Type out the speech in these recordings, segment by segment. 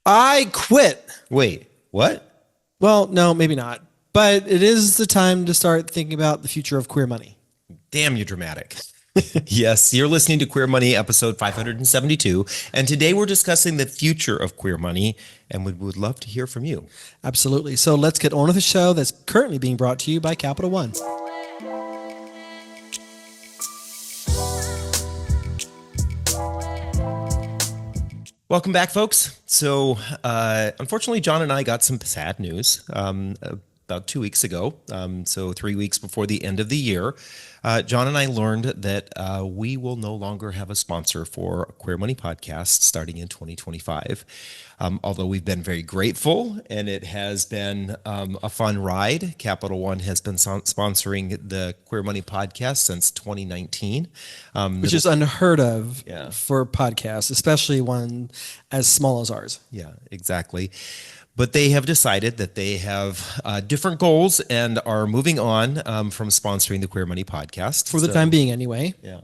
I quit. Wait, what? Well, no, maybe not. But it is the time to start thinking about the future of queer money. Damn, you're dramatic. Yes, you're listening to Queer Money episode 572. And today we're discussing the future of queer money. And we would love to hear from you. Absolutely. So let's get on with the show that's currently being brought to you by Capital One. Welcome back, folks. So, unfortunately, John and I got some sad news about 2 weeks ago. So 3 weeks before the end of the year, John and I learned that we will no longer have a sponsor for Queer Money Podcast starting in 2025. Although we've been very grateful and it has been a fun ride. Capital One has been sponsoring the Queer Money Podcast since 2019. Which is unheard of for podcasts, especially one as small as ours. Yeah, exactly. But they have decided that they have different goals and are moving on from sponsoring the Queer Money Podcast. For the time being, anyway. Yeah.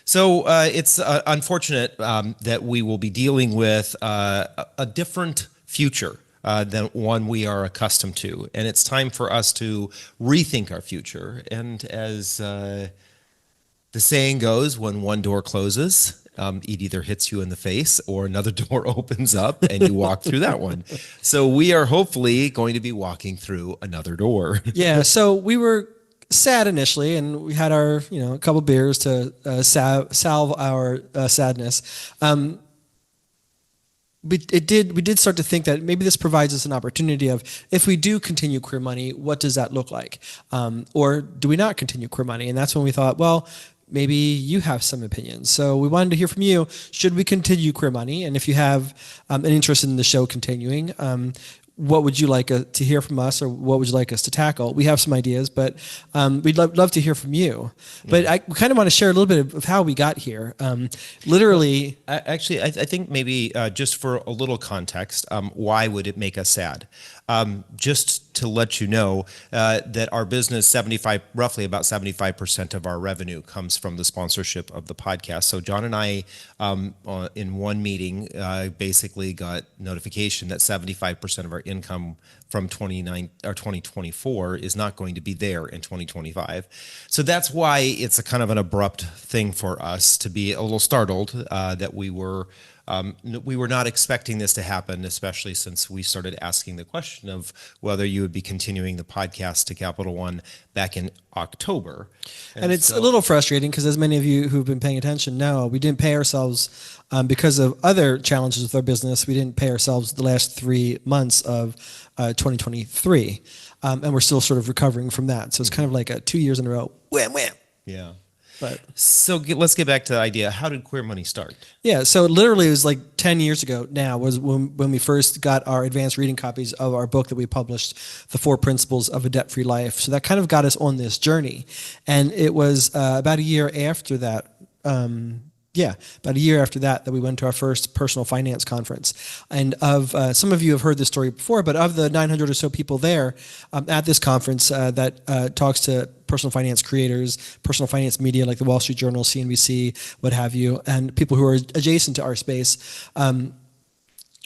So it's unfortunate that we will be dealing with a different future than one we are accustomed to. And it's time for us to rethink our future. And as the saying goes, when one door closes, it either hits you in the face or another door opens up and you walk through that one. So we are hopefully going to be walking through another door. Yeah. So we were sad initially, and we had our, a couple beers to salve our sadness. We did start to think that maybe this provides us an opportunity of, if we do continue Queer Money, what does that look like? Or do we not continue Queer Money? And that's when we thought, well, maybe you have some opinions. So we wanted to hear from you. Should we continue Queer Money? And if you have an interest in the show continuing, what would you like to hear from us, or what would you like us to tackle? We have some ideas, but we'd love to hear from you. But I kind of want to share a little bit of how we got here. Literally. Actually, I think maybe just for a little context, why would it make us sad? Just to let you know that our business, roughly about 75% of our revenue comes from the sponsorship of the podcast. So John and I, in one meeting, basically got notification that 75% of our income from 2024 is not going to be there in 2025. So that's why it's a kind of an abrupt thing for us to be a little startled that we were not expecting this to happen, especially since we started asking the question of whether you would be continuing the podcast to Capital One back in October. And it's a little frustrating because, as many of you who've been paying attention know, we didn't pay ourselves because of other challenges with our business. We didn't pay ourselves the last 3 months of 2023. And we're still sort of recovering from that. So it's kind of like 2 years in a row. Wham, wham. Yeah. But so let's get back to the idea. How did Queer Money start? Yeah, so literally it was like 10 years ago now was when we first got our advanced reading copies of our book that we published, The 4 Principles of a Debt-Free Life. So that kind of got us on this journey. And it was about a year after that, about a year after that we went to our first personal finance conference. And some of you have heard this story before, but of the 900 or so people there at this conference that talks to personal finance creators, personal finance media like the Wall Street Journal, CNBC, what have you, and people who are adjacent to our space,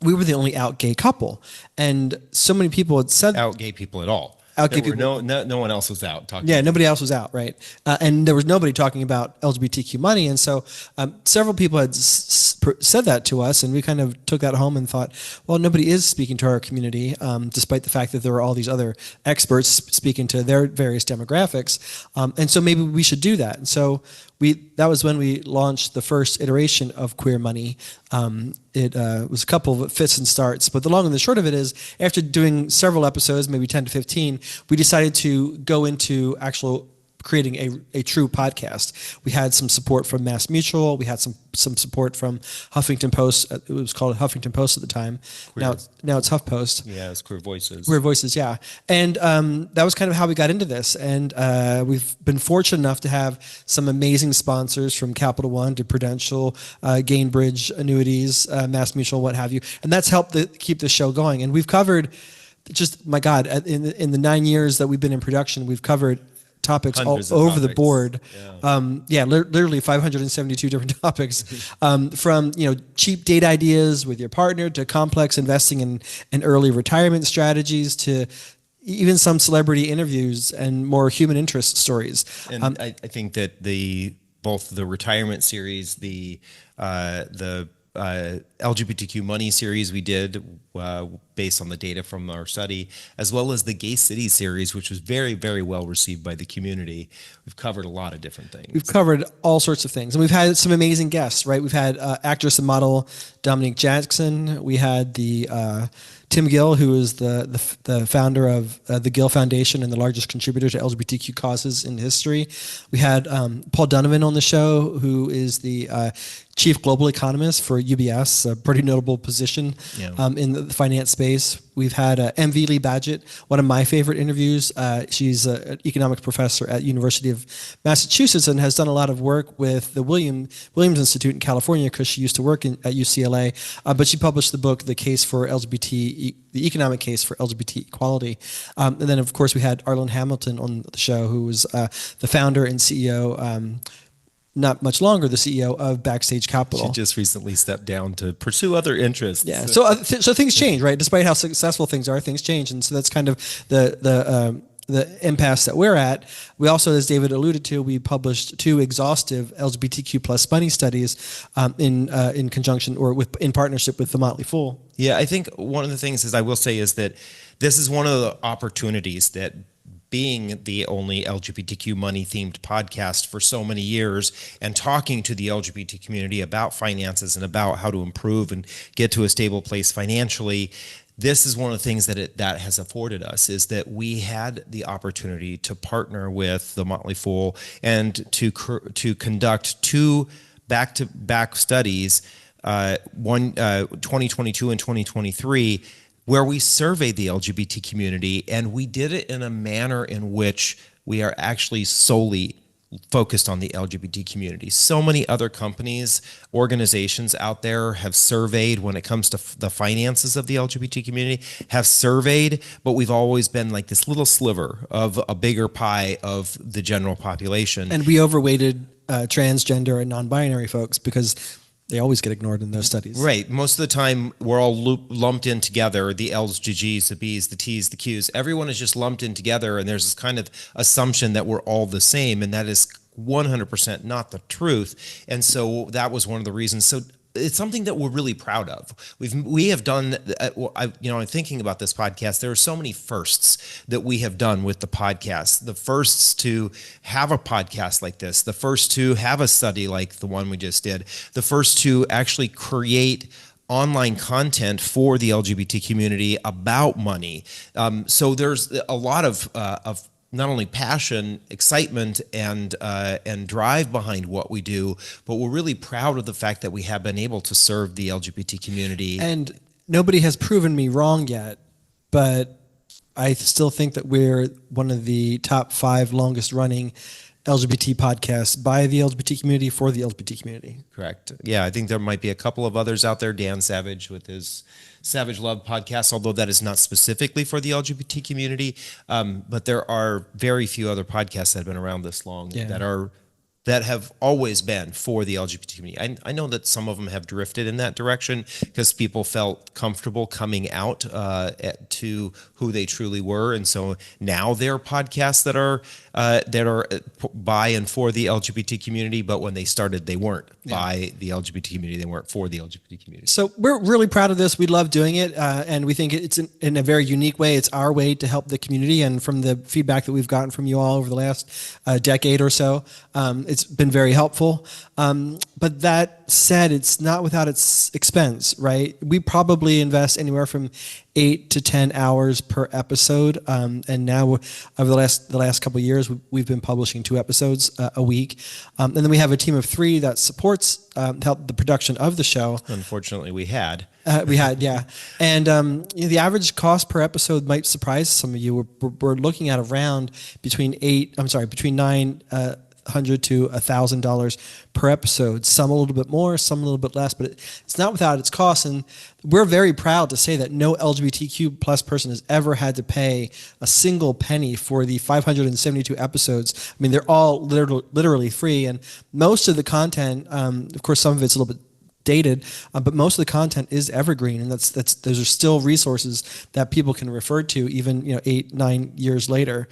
we were the only out gay couple. And so many people had said... Out gay people at all. No one else was out talking. Yeah, nobody else was out, right? And there was nobody talking about LGBTQ money. And so several people had said that to us, and we kind of took that home and thought, well, nobody is speaking to our community, despite the fact that there are all these other experts speaking to their various demographics. And so maybe we should do that. And so that was when we launched the first iteration of Queer Money. It was a couple of fits and starts, but the long and the short of it is, after doing several episodes, maybe 10 to 15, we decided to go into actual creating a true podcast. We had some support from Mass Mutual. We had some support from Huffington Post. It was called Huffington Post at the time. Now it's HuffPost. Yeah, it's Queer Voices. Queer Voices, yeah. And that was kind of how we got into this. And we've been fortunate enough to have some amazing sponsors, from Capital One to Prudential, Gainbridge Annuities, Mass Mutual, what have you. And that's helped keep the show going. And we've covered, just, my God, in the 9 years that we've been in production, we've covered topics all Hundreds of over the topics. board. Yeah. Literally 572 different topics, from cheap date ideas with your partner to complex investing and early retirement strategies to even some celebrity interviews and more human interest stories. And I think that both the retirement series, the LGBTQ money series we did based on the data from our study, as well as the Gay City series, which was very, very well received by the community. We've covered a lot of different things. We've covered all sorts of things, and we've had some amazing guests, right? We've had actress and model Dominique Jackson. We had the Tim Gill, who is the founder of the Gill Foundation and the largest contributor to LGBTQ causes in history. We had Paul Donovan on the show, who is the chief global economist for UBS, a pretty notable position in the finance space. We've had MV Lee Badgett, one of my favorite interviews. She's an economics professor at University of Massachusetts and has done a lot of work with the Williams Institute in California because she used to work at UCLA. But she published the book, The Economic Case for LGBT Equality. And then, of course, we had Arlen Hamilton on the show, who was the founder and CEO, not much longer the CEO of Backstage Capital. She just recently stepped down to pursue other interests. Yeah, so things change, right? Despite how successful things are, things change, and so that's kind of the impasse that we're at. We also, as David alluded to, we published 2 exhaustive LGBTQ plus money studies in conjunction or in partnership with the Motley Fool. Yeah, I think one of the things I will say is that this is one of the opportunities that, being the only LGBTQ money themed podcast for so many years and talking to the LGBT community about finances and about how to improve and get to a stable place financially, this is one of the things that has afforded us, is that we had the opportunity to partner with the Motley Fool and to conduct 2 back-to-back studies, 2022 and 2023, where we surveyed the LGBT community, and we did it in a manner in which we are actually solely focused on the LGBT community. So many other companies, organizations out there have surveyed when it comes to the finances of the LGBT community, have surveyed, but we've always been like this little sliver of a bigger pie of the general population. And we overweighted transgender and non-binary folks because they always get ignored in those studies. Right. Most of the time, we're all lumped in together. The L's, the G's, the B's, the T's, the Q's. Everyone is just lumped in together, and there's this kind of assumption that we're all the same, and that is 100% not the truth. And so that was one of the reasons. So it's something that we're really proud of. We have done, I'm thinking about this podcast, there are so many firsts that we have done with the podcast. The firsts to have a podcast like this, the first to have a study like the one we just did, the first to actually create online content for the LGBT community about money. So there's a lot of not only passion, excitement, and drive behind what we do, but we're really proud of the fact that we have been able to serve the LGBT community. And nobody has proven me wrong yet, but I still think that we're one of the top 5 longest running LGBT podcasts by the LGBT community for the LGBT community. Correct. Yeah, I think there might be a couple of others out there. Dan Savage with his Savage Love podcast, although that is not specifically for the LGBT community. But there are very few other podcasts that have been around this long that have always been for the LGBT community. I know that some of them have drifted in that direction because people felt comfortable coming out to who they truly were, and so now there are podcasts that are by and for the LGBT community. But when they started, they weren't by the LGBT community. They weren't for the LGBT community. So we're really proud of this. We love doing it, and we think it's in a very unique way. It's our way to help the community, and from the feedback that we've gotten from you all over the last decade or so, it's been very helpful. But that said, it's not without its expense, right? We probably invest anywhere from 8 to 10 hours per episode, and now over the last couple of years, we've been publishing 2 episodes a week, and then we have a team of 3 that supports help the production of the show. Unfortunately, we had, yeah, and the average cost per episode might surprise some of you. We're looking at around between 9 $500 to $1,000 per episode. Some a little bit more, some a little bit less, but it's not without its costs. And we're very proud to say that no LGBTQ plus person has ever had to pay a single penny for the 572 episodes. I mean, they're all literally free, and most of the content, of course, some of it's a little bit dated, but most of the content is evergreen, and those are still resources that people can refer to even 8-9 years later.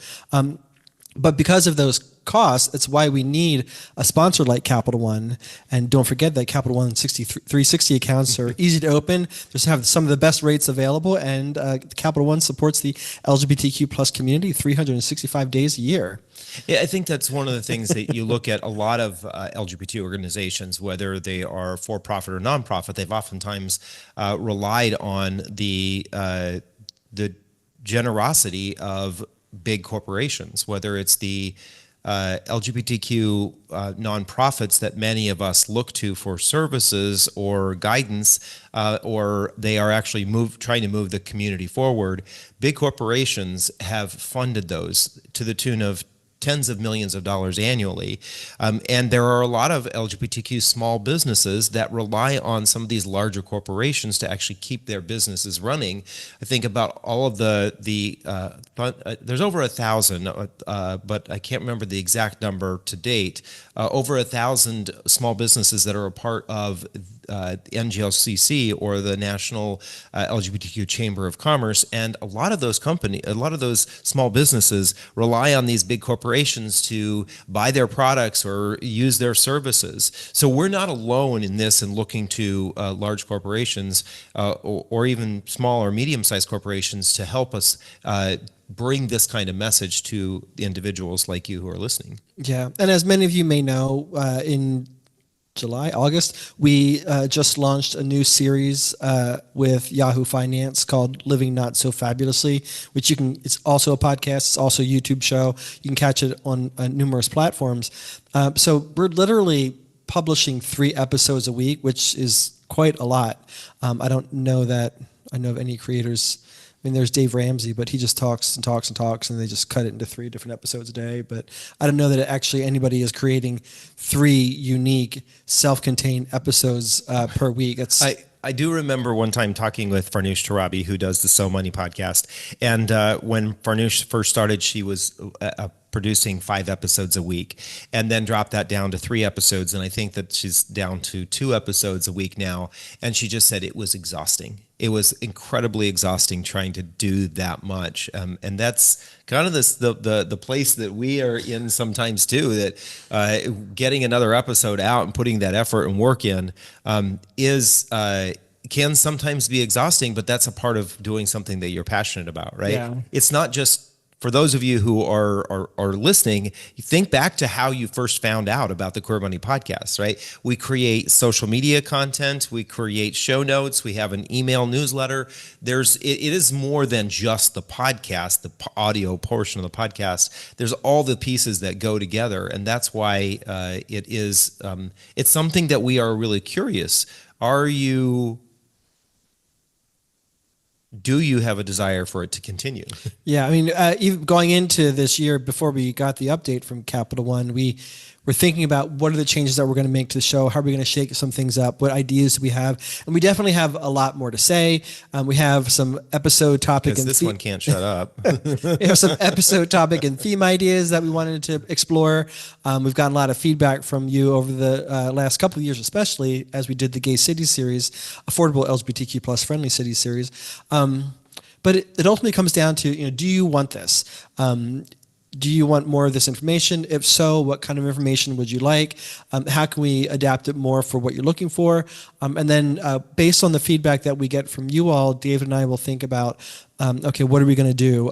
But because of those costs, that's why we need a sponsor like Capital One. And don't forget that Capital One 360 accounts are easy to open. Just have some of the best rates available, and Capital One supports the LGBTQ plus community 365 days a year. Yeah, I think that's one of the things that you look at a lot of LGBT organizations, whether they are for-profit or nonprofit, they've oftentimes relied on the generosity of big corporations, whether it's the LGBTQ nonprofits that many of us look to for services or guidance, or they are actually trying to move the community forward. Big corporations have funded those to the tune of tens of millions of dollars annually. And there are a lot of LGBTQ small businesses that rely on some of these larger corporations to actually keep their businesses running. I think about all of there's over 1,000, but I can't remember the exact number to date, over 1,000 small businesses that are a part of NGLCC, or the National LGBTQ Chamber of Commerce, and a lot of those small businesses rely on these big corporations to buy their products or use their services. So we're not alone in this and looking to large corporations or even small or medium-sized corporations to help us bring this kind of message to the individuals like you who are listening. Yeah, and as many of you may know, in August, we just launched a new series with Yahoo Finance called Living Not So Fabulously, which it's also a podcast, it's also a YouTube show. You can catch it on numerous platforms. So we're literally publishing 3 episodes a week, which is quite a lot. I don't know that I know of any creators. I mean, there's Dave Ramsey, but he just talks and talks and talks, and they just cut it into 3 different episodes a day. But I don't know that actually anybody is creating 3 unique, self-contained episodes per week. I do remember one time talking with Farnoosh Torabi, who does the So Money podcast. And when Farnoosh first started, she was producing 5 episodes a week, and then dropped that down to 3 episodes. And I think that she's down to 2 episodes a week now. And she just said it was exhausting. It was incredibly exhausting trying to do that much. And that's kind of the place that we are in sometimes too, that getting another episode out and putting that effort and work in can sometimes be exhausting, but that's a part of doing something that you're passionate about, right? Yeah. It's not just, for those of you who are listening, think back to how you first found out about the Queer Money podcast, right? We create social media content, we create show notes, we have an email newsletter. It is more than just the podcast, the audio portion of the podcast. There's all the pieces that go together, and that's why it's something that we are really curious. Do you have a desire for it to continue? Yeah, I mean, even going into this year, before we got the update from Capital One, we were thinking about what are the changes that we're going to make to the show, how are we going to shake some things up, what ideas do we have, and we definitely have a lot more to say. We have some episode topic and this one can't shut up. we have some episode topic and theme ideas that we wanted to explore. We've gotten a lot of feedback from you over the last couple of years, especially as we did the Gay City series, affordable LGBTQ plus friendly city series. But it ultimately comes down to, do you want this? Do you want more of this information? If so, what kind of information would you like? How can we adapt it more for what you're looking for? And then based on the feedback that we get from you all, David and I will think about, okay, what are we going to do?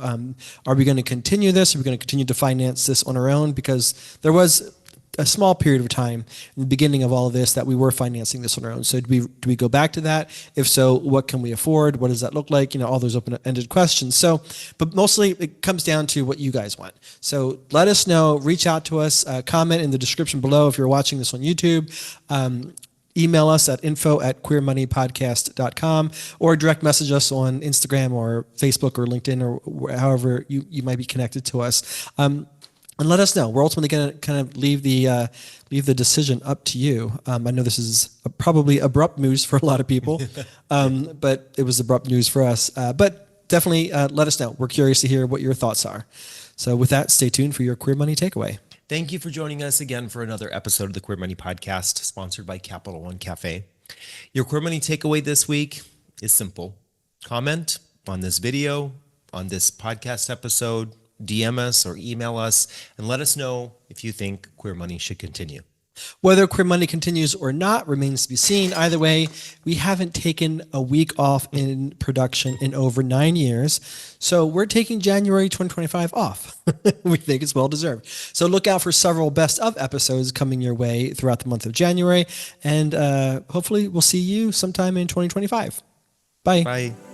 Are we going to continue this? Are we going to continue to finance this on our own? Because there was a small period of time in the beginning of all of this that we were financing this on our own. So do we go back to that? If so, what can we afford? What does that look like? All those open-ended questions. So, but mostly it comes down to what you guys want. So let us know, reach out to us, comment in the description below if you're watching this on YouTube. Email us at info@queermoneypodcast.com, or direct message us on Instagram or Facebook or LinkedIn or however you might be connected to us. And let us know. We're ultimately going to kind of leave the decision up to you. I know this is probably abrupt news for a lot of people, but it was abrupt news for us. But definitely let us know. We're curious to hear what your thoughts are. So with that, stay tuned for your Queer Money Takeaway. Thank you for joining us again for another episode of the Queer Money Podcast, sponsored by Capital One Cafe. Your Queer Money Takeaway this week is simple. Comment on this video, on this podcast episode, DM us or email us, and let us know if you think Queer Money should continue. Whether Queer Money continues or not remains to be seen. Either way, we haven't taken a week off in production in over 9 years. So we're taking January 2025 off. We think it's well deserved. So look out for several best of episodes coming your way throughout the month of January. And hopefully we'll see you sometime in 2025. Bye. Bye.